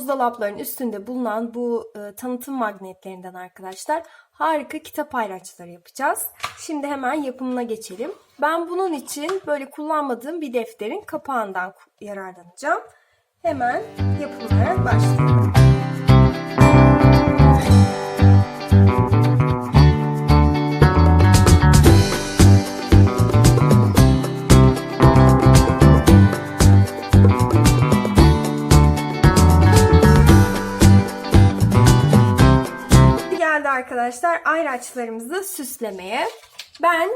buzdolaplarının üstünde bulunan bu tanıtım magnetlerinden arkadaşlar harika kitap ayraçları yapacağız. Şimdi hemen yapımına geçelim. Ben bunun için böyle kullanmadığım bir defterin kapağından yararlanacağım. Hemen yapımına başlayalım. Arkadaşlar ayraçlarımızı süslemeye. Ben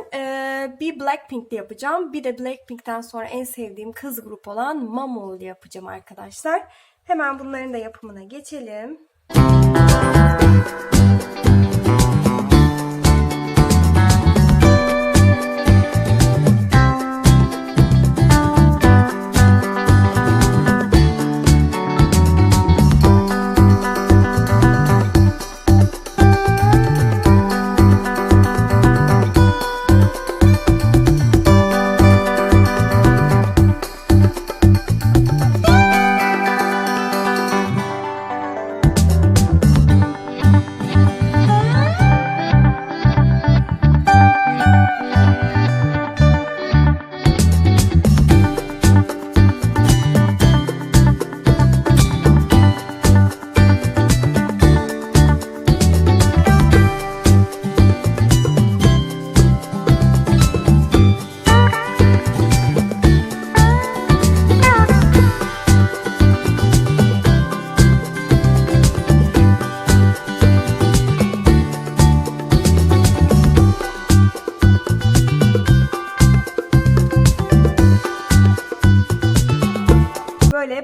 bir Blackpink'li yapacağım. Bir de Blackpink'ten sonra en sevdiğim kız grup olan Mamo'lu yapacağım arkadaşlar. Hemen bunların da yapımına geçelim.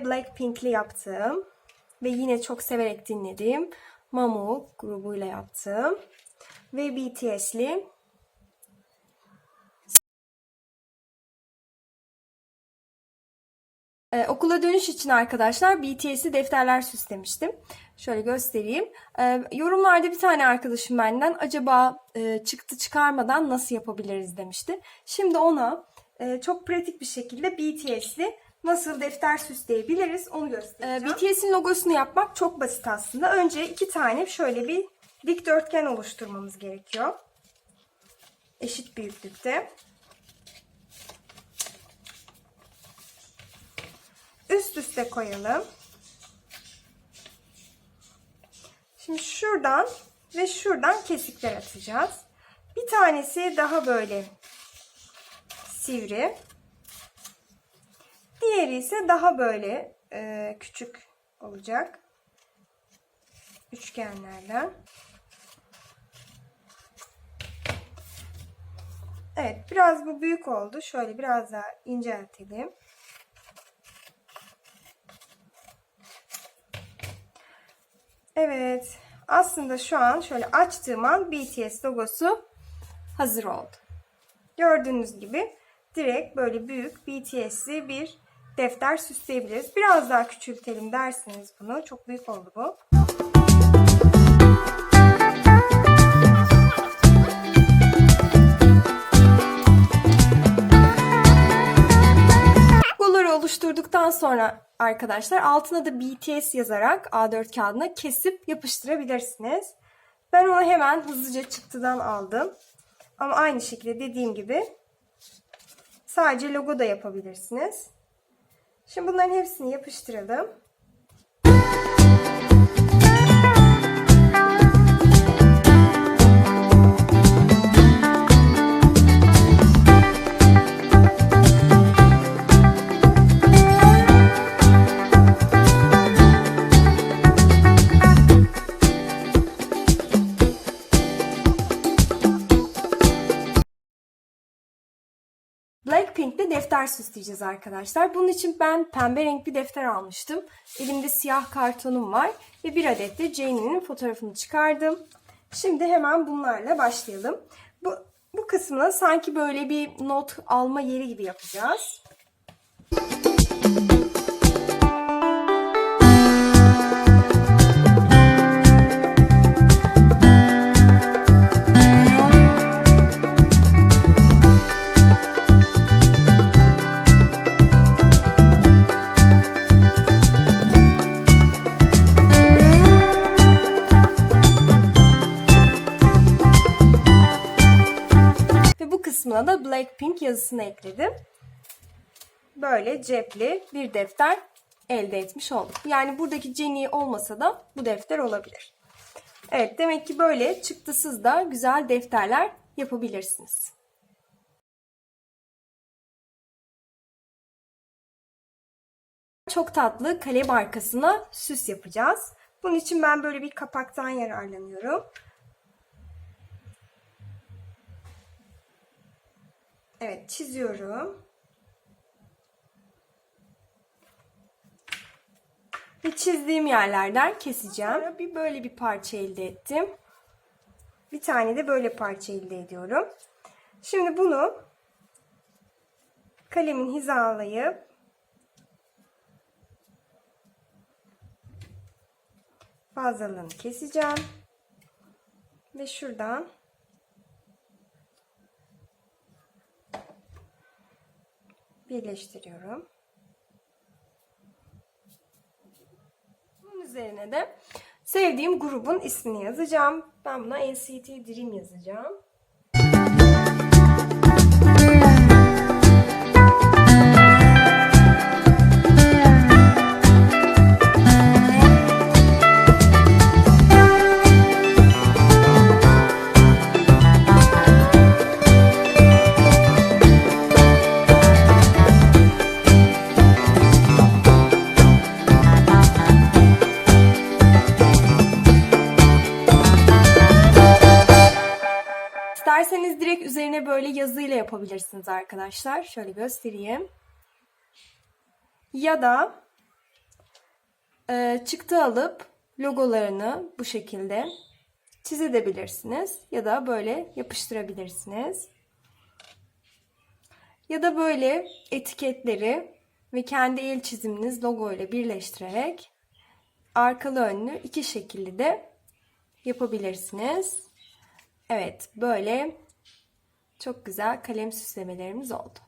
Blackpink'li yaptığım ve yine çok severek dinlediğim Mamo grubuyla yaptığım ve BTS'li okula dönüş için arkadaşlar BTS'li defterler süslemiştim. Şöyle göstereyim. Yorumlarda bir tane arkadaşım benden acaba çıktı çıkarmadan nasıl yapabiliriz demişti. Şimdi ona çok pratik bir şekilde BTS'li nasıl defter süsleyebiliriz onu göstereceğim. BTS'in logosunu yapmak çok basit aslında. Önce iki tane şöyle bir dikdörtgen oluşturmamız gerekiyor. Eşit büyüklükte. Üst üste koyalım. Şimdi şuradan ve şuradan kesikler atacağız. Bir tanesi daha böyle sivri. Diğeri ise daha böyle küçük olacak. Üçgenlerden. Evet, biraz bu büyük oldu. Şöyle biraz daha inceltelim. Evet, aslında şu an şöyle açtığım an BTS logosu hazır oldu. Gördüğünüz gibi direkt böyle büyük BTS'li bir defter süsleyebiliriz. Biraz daha küçültelim derseniz bunu. Çok büyük oldu bu. Logoları oluşturduktan sonra arkadaşlar altına da BTS yazarak A4 kağıdına kesip yapıştırabilirsiniz. Ben onu hemen hızlıca çıktıdan aldım. Ama aynı şekilde dediğim gibi sadece logo da yapabilirsiniz. Şimdi bunların hepsini yapıştıralım. Blackpink'te defter süsleyeceğiz arkadaşlar. Bunun için ben pembe renk bir defter almıştım. Elimde siyah kartonum var. Ve bir adet de Janie'nin fotoğrafını çıkardım. Şimdi hemen bunlarla başlayalım. Bu kısmını sanki böyle bir not alma yeri gibi yapacağız. kısmına da Blackpink yazısını ekledim. Böyle cepli bir defter elde etmiş olduk. Yani buradaki Jenny olmasa da bu defter olabilir. Evet, demek ki böyle çıktısız da güzel defterler yapabilirsiniz. Çok tatlı kalem arkasına süs yapacağız. Bunun için ben böyle bir kapaktan yararlanıyorum. Evet, çiziyorum. Ve çizdiğim yerlerden keseceğim. Sonra böyle bir parça elde ettim. Bir tane de böyle parça elde ediyorum. Şimdi bunu kalemin hizalayıp fazlalığını keseceğim. Ve şuradan birleştiriyorum. Bunun üzerine de sevdiğim grubun ismini yazacağım. Ben buna NCT Dream yazacağım. İsterseniz direkt üzerine böyle yazıyla yapabilirsiniz arkadaşlar. Şöyle göstereyim. Ya da çıktı alıp logolarını bu şekilde çizebilirsiniz. Ya da böyle yapıştırabilirsiniz. Ya da böyle etiketleri ve kendi el çiziminiz logo ile birleştirerek arkalı önlü iki şekilde de yapabilirsiniz. Evet, böyle çok güzel kalem süslemelerimiz oldu.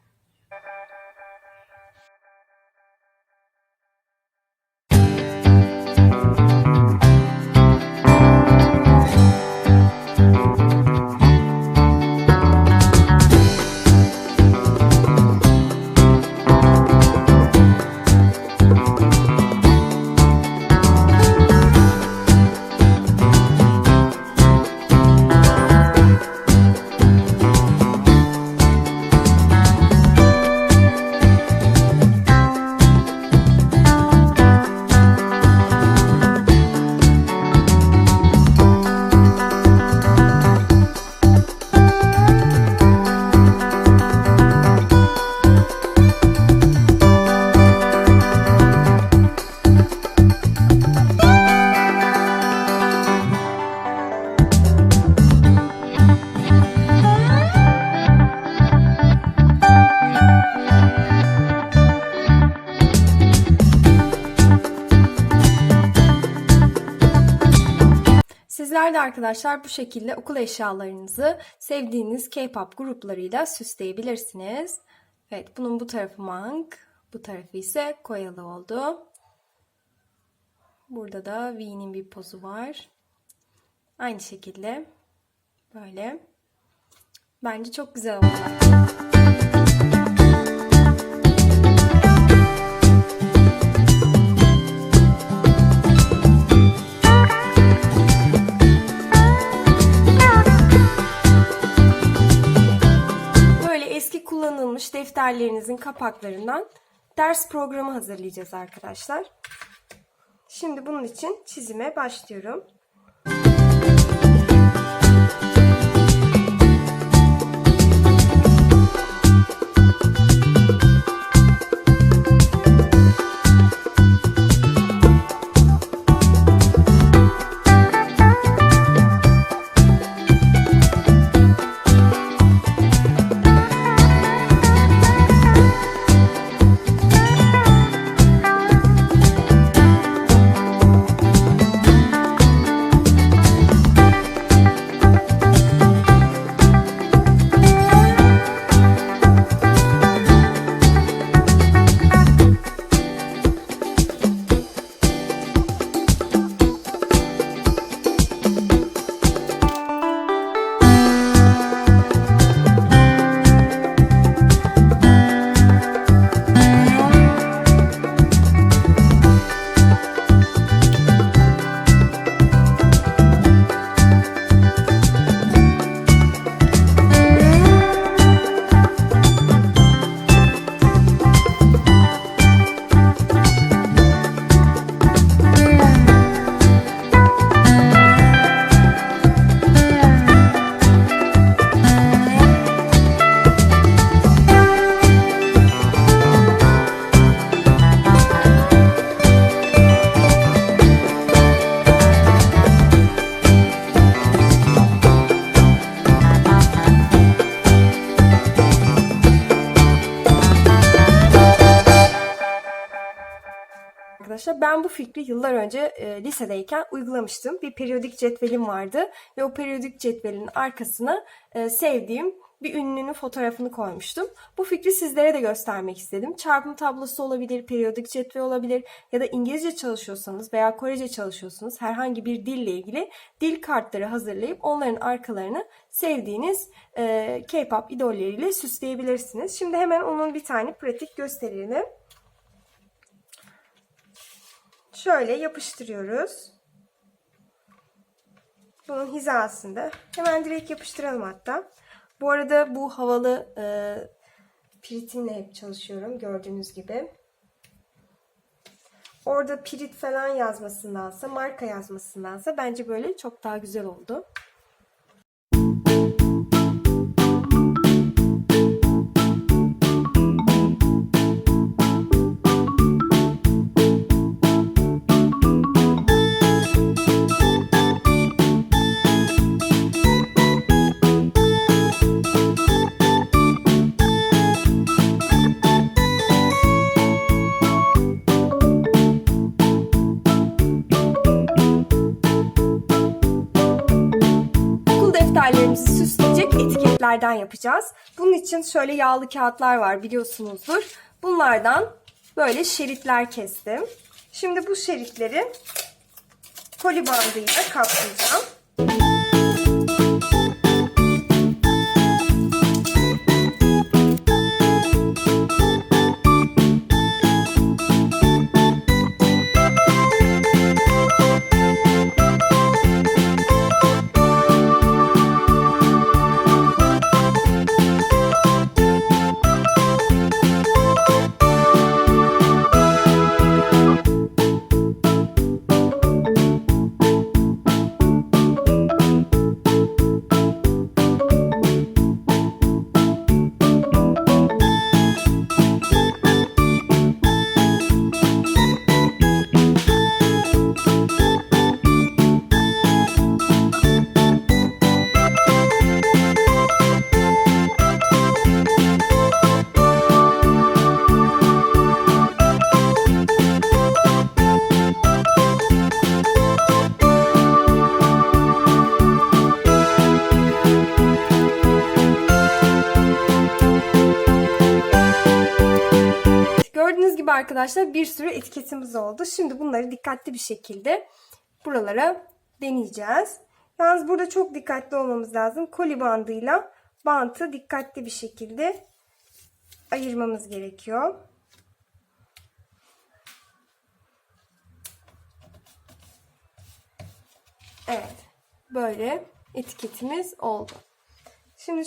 Sizler de arkadaşlar bu şekilde okul eşyalarınızı sevdiğiniz K-pop gruplarıyla süsleyebilirsiniz. Evet, bunun bu tarafı Monk, bu tarafı ise Koyalı oldu. Burada da V'nin bir pozu var. Aynı şekilde böyle. Bence çok güzel oldu. Kullanılmış defterlerinizin kapaklarından ders programı hazırlayacağız arkadaşlar. Şimdi bunun için çizime başlıyorum. arkadaşlar. Ben bu fikri yıllar önce lisedeyken uygulamıştım. Bir periyodik cetvelim vardı ve o periyodik cetvelin arkasına sevdiğim bir ünlünün fotoğrafını koymuştum. Bu fikri sizlere de göstermek istedim. Çarpım tablosu olabilir, periyodik cetvel olabilir ya da İngilizce çalışıyorsanız veya Korece çalışıyorsanız herhangi bir dille ilgili dil kartları hazırlayıp onların arkalarını sevdiğiniz K-pop idolleriyle süsleyebilirsiniz. Şimdi hemen onun bir tane pratik gösterelim. Şöyle yapıştırıyoruz. Bunun hizasında. Hemen direkt yapıştıralım hatta. Bu arada bu havalı piritimle hep çalışıyorum. Gördüğünüz gibi. Orada pirit falan yazmasındansa, marka yazmasındansa bence böyle çok daha güzel oldu. Defterlerimizi süsleyecek etiketlerden yapacağız. Bunun için şöyle yağlı kağıtlar var biliyorsunuzdur. Bunlardan böyle şeritler kestim. Şimdi bu şeritleri koli bandıyla kaplayacağım. Gördüğünüz gibi arkadaşlar bir sürü etiketimiz oldu. Şimdi bunları dikkatli bir şekilde buralara deneyeceğiz. Yalnız burada çok dikkatli olmamız lazım. Koli bandıyla bantı dikkatli bir şekilde ayırmamız gerekiyor. Evet, böyle etiketimiz oldu. Şimdi